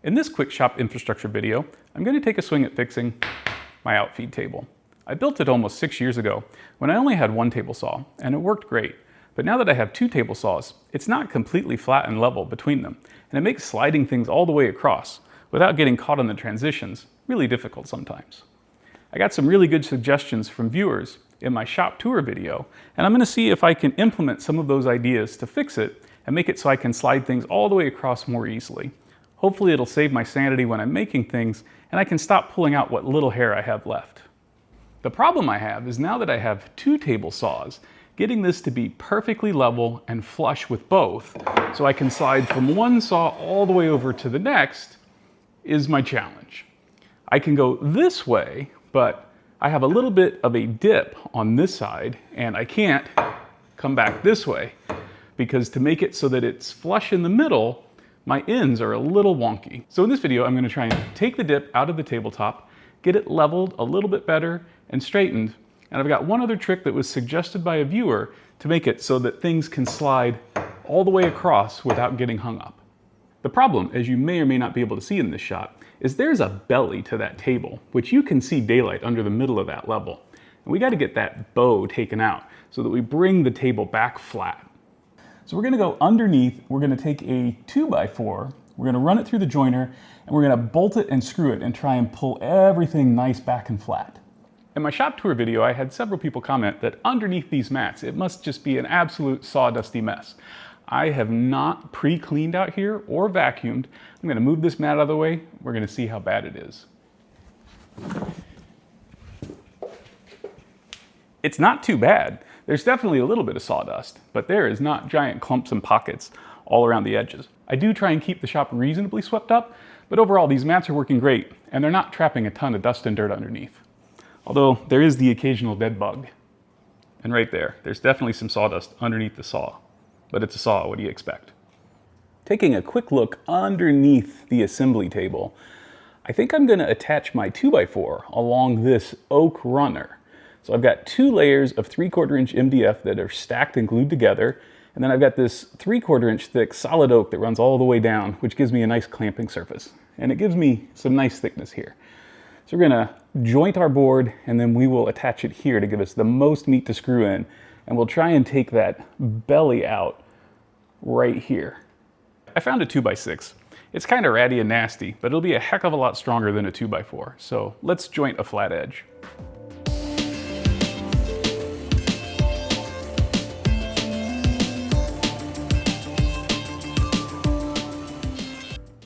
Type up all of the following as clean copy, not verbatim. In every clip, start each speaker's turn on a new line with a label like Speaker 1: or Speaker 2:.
Speaker 1: In this quick shop infrastructure video, I'm going to take a swing at fixing my Outfeed table. I built it almost 6 years ago when I only had one table saw, and it worked great. But now that I have two table saws, it's not completely flat and level between them, and it makes sliding things all the way across without getting caught in the transitions really difficult sometimes. I got some really good suggestions from viewers in my shop tour video, and I'm going to see if I can implement some of those ideas to fix it and make it so I can slide things all the way across more easily. Hopefully it'll save my sanity when I'm making things, and I can stop pulling out what little hair I have left. The problem I have is now that I have two table saws, getting this to be perfectly level and flush with both, so I can slide from one saw all the way over to the next, is my challenge. I can go this way, but I have a little bit of a dip on this side, and I can't come back this way, because to make it so that it's flush in the middle, my ends are a little wonky. So in this video, I'm going to try and take the dip out of the tabletop, get it leveled a little bit better and straightened. And I've got one other trick that was suggested by a viewer to make it so that things can slide all the way across without getting hung up. The problem, as you may or may not be able to see in this shot, is there's a belly to that table, which you can see daylight under the middle of that level. And we got to get that bow taken out so that we bring the table back flat. So we're going to go underneath, we're going to take a 2x4, we're going to run it through the joiner, and we're going to bolt it and screw it and try and pull everything nice back and flat. In my shop tour video, I had several people comment that underneath these mats, it must just be an absolute sawdusty mess. I have not pre-cleaned out here or vacuumed. I'm going to move this mat out of the way. We're going to see how bad it is. It's not too bad. There's definitely a little bit of sawdust, but there is not giant clumps and pockets all around the edges. I do try and keep the shop reasonably swept up, but overall these mats are working great, and they're not trapping a ton of dust and dirt underneath. Although there is the occasional dead bug. And right there, there's definitely some sawdust underneath the saw. But it's a saw, what do you expect? Taking a quick look underneath the assembly table, I think I'm going to attach my 2x4 along this oak runner. So I've got two layers of 3/4 inch MDF that are stacked and glued together, and then I've got this 3/4 inch thick solid oak that runs all the way down, which gives me a nice clamping surface. And it gives me some nice thickness here. So we're going to joint our board, and then we will attach it here to give us the most meat to screw in, and we'll try and take that belly out right here. I found a 2x6. It's kind of ratty and nasty, but it'll be a heck of a lot stronger than a 2x4. So let's joint a flat edge.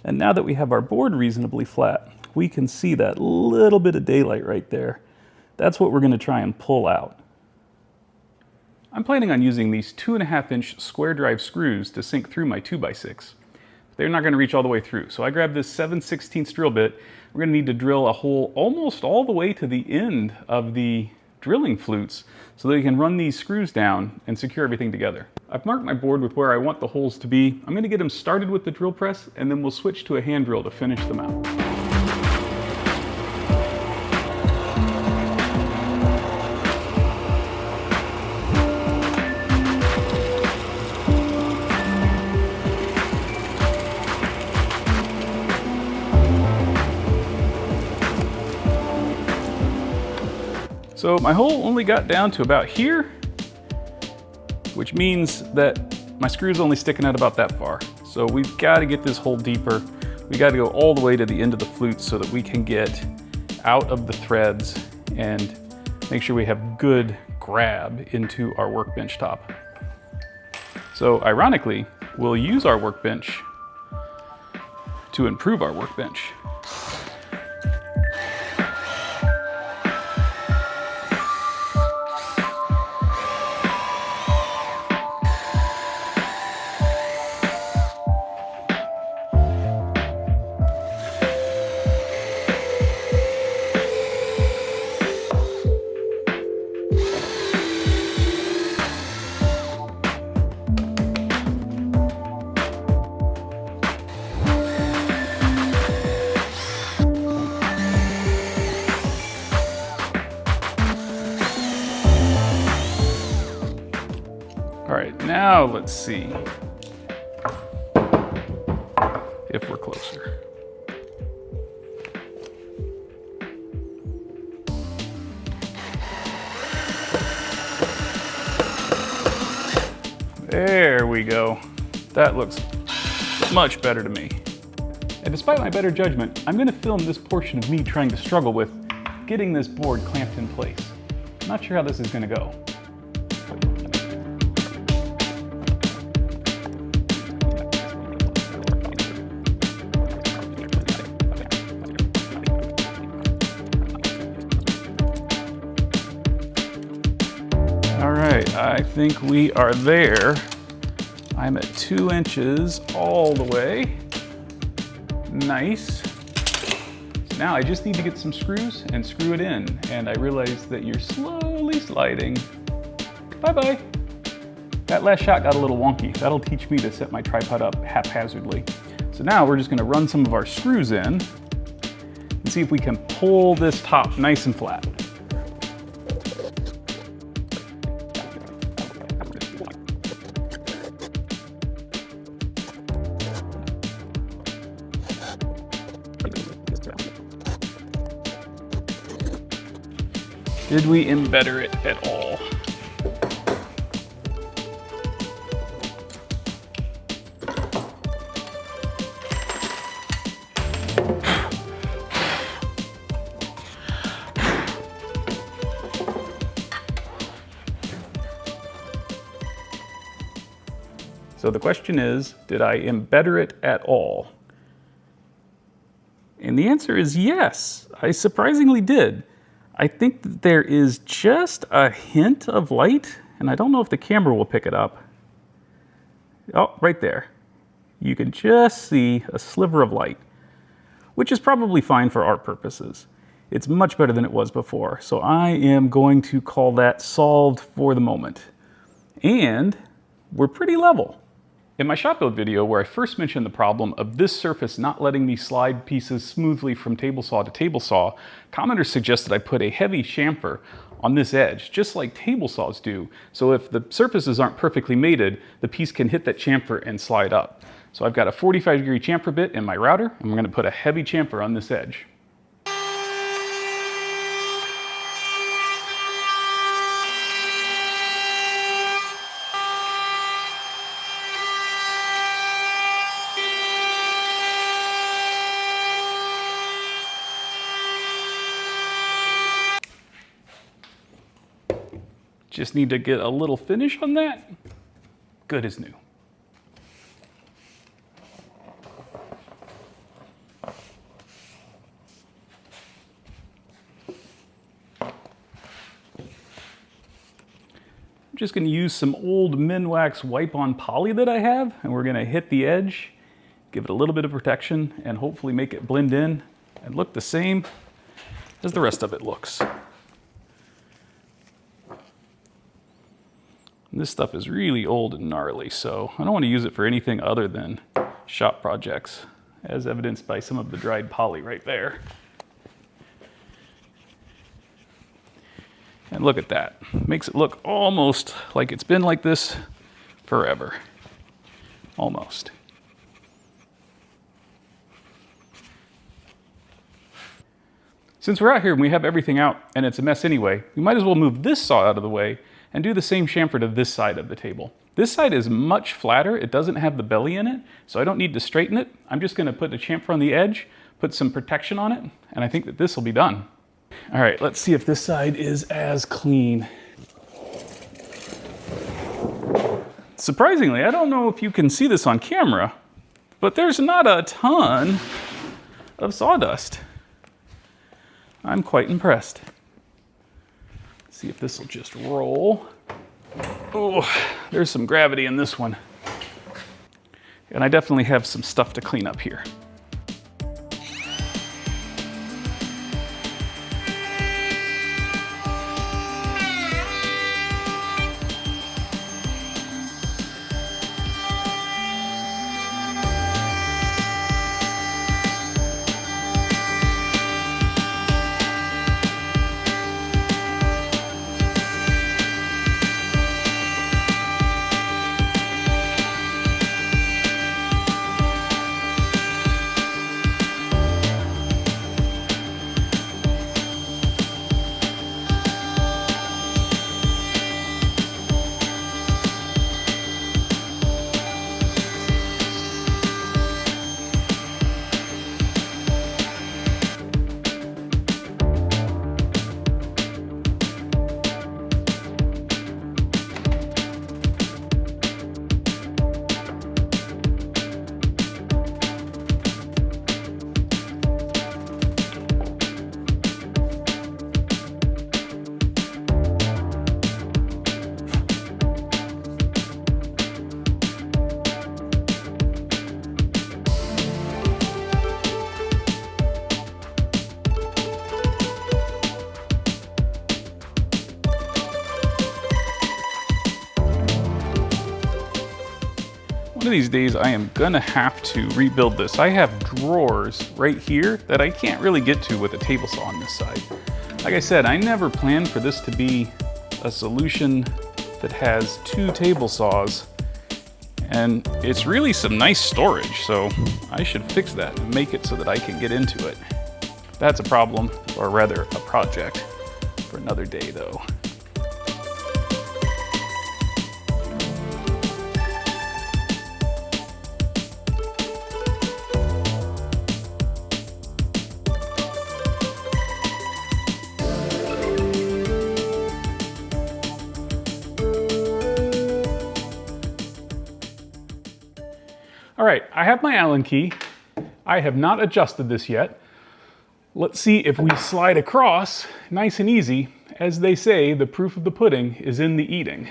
Speaker 1: And now that we have our board reasonably flat, we can see that little bit of daylight right there. That's what we're going to try and pull out. I'm planning on using these 2.5 inch square drive screws to sink through my 2x6. They're not going to reach all the way through, so I grabbed this 7/16 drill bit. We're going to need to drill a hole almost all the way to the end of the drilling flutes so that we can run these screws down and secure everything together. I've marked my board with where I want the holes to be. I'm going to get them started with the drill press, and then we'll switch to a hand drill to finish them out. So my hole only got down to about here, which means that my screw's only sticking out about that far. So we've got to get this hole deeper. We got to go all the way to the end of the flute so that we can get out of the threads and make sure we have good grab into our workbench top. So ironically, we'll use our workbench to improve our workbench. All right, now let's see if we're closer. There we go. That looks much better to me. And despite my better judgment, I'm going to film this portion of me trying to struggle with getting this board clamped in place. Not sure how this is going to go. All right, I think we are there. I'm at 2 inches all the way. Nice. So now I just need to get some screws and screw it in. And I realize that you're slowly sliding. Bye-bye. That last shot got a little wonky. That'll teach me to set my tripod up haphazardly. So now we're just gonna run some of our screws in and see if we can pull this top nice and flat. Did we embetter it at all? So the question is, did I embetter it at all? And the answer is yes, I surprisingly did. I think that there is just a hint of light, and I don't know if the camera will pick it up. Oh, right there. You can just see a sliver of light, which is probably fine for art purposes. It's much better than it was before, so I am going to call that solved for the moment. And we're pretty level. In my shop build video where I first mentioned the problem of this surface not letting me slide pieces smoothly from table saw to table saw, commenters suggested I put a heavy chamfer on this edge, just like table saws do, so if the surfaces aren't perfectly mated, the piece can hit that chamfer and slide up. So I've got a 45-degree chamfer bit in my router, and I'm going to put a heavy chamfer on this edge. Just need to get a little finish on that. Good as new. I'm just going to use some old Minwax wipe-on poly that I have, and we're going to hit the edge, give it a little bit of protection, and hopefully make it blend in and look the same as the rest of it looks. This stuff is really old and gnarly, so I don't want to use it for anything other than shop projects, as evidenced by some of the dried poly right there. And look at that. Makes it look almost like it's been like this forever. Almost. Since we're out here and we have everything out and it's a mess anyway, we might as well move this saw out of the way and do the same chamfer to this side of the table. This side is much flatter. It doesn't have the belly in it, so I don't need to straighten it. I'm just gonna put the chamfer on the edge, put some protection on it, and I think that this will be done. All right, let's see if this side is as clean. Surprisingly, I don't know if you can see this on camera, but there's not a ton of sawdust. I'm quite impressed. See if this will just roll. Oh, there's some gravity in this one. And I definitely have some stuff to clean up here. of these days I am gonna have to rebuild this. I have drawers right here that I can't really get to with a table saw on this side. Like I said, I never planned for this to be a solution that has 2 table saws, and it's really some nice storage, so I should fix that and make it so that I can get into it. That's a problem, or rather a project, for another day though. All right, I have my Allen key. I have not adjusted this yet. Let's see if we slide across nice and easy. As they say, the proof of the pudding is in the eating.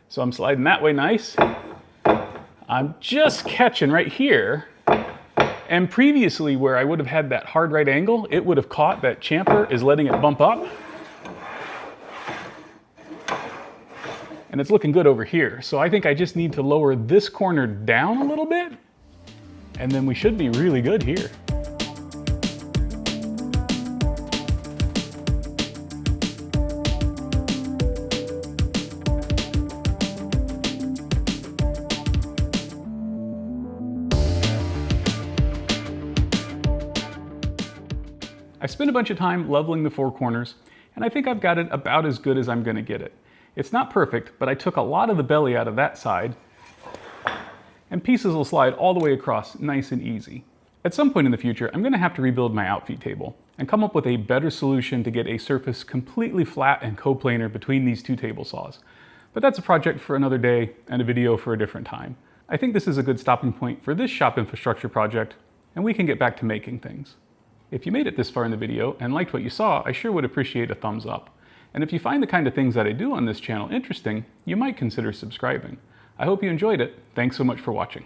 Speaker 1: So I'm sliding that way nice. I'm just catching right here. And previously where I would have had that hard right angle, it would have caught that chamfer is letting it bump up. And it's looking good over here. So I think I just need to lower this corner down a little bit, and then we should be really good here. I spent a bunch of time leveling the 4 corners, and I think I've got it about as good as I'm gonna get it. It's not perfect, but I took a lot of the belly out of that side, and pieces will slide all the way across nice and easy. At some point in the future, I'm gonna have to rebuild my Outfeed table and come up with a better solution to get a surface completely flat and coplanar between these 2 table saws. But that's a project for another day and a video for a different time. I think this is a good stopping point for this shop infrastructure project, and we can get back to making things. If you made it this far in the video and liked what you saw, I sure would appreciate a thumbs up. And if you find the kind of things that I do on this channel interesting, you might consider subscribing. I hope you enjoyed it. Thanks so much for watching.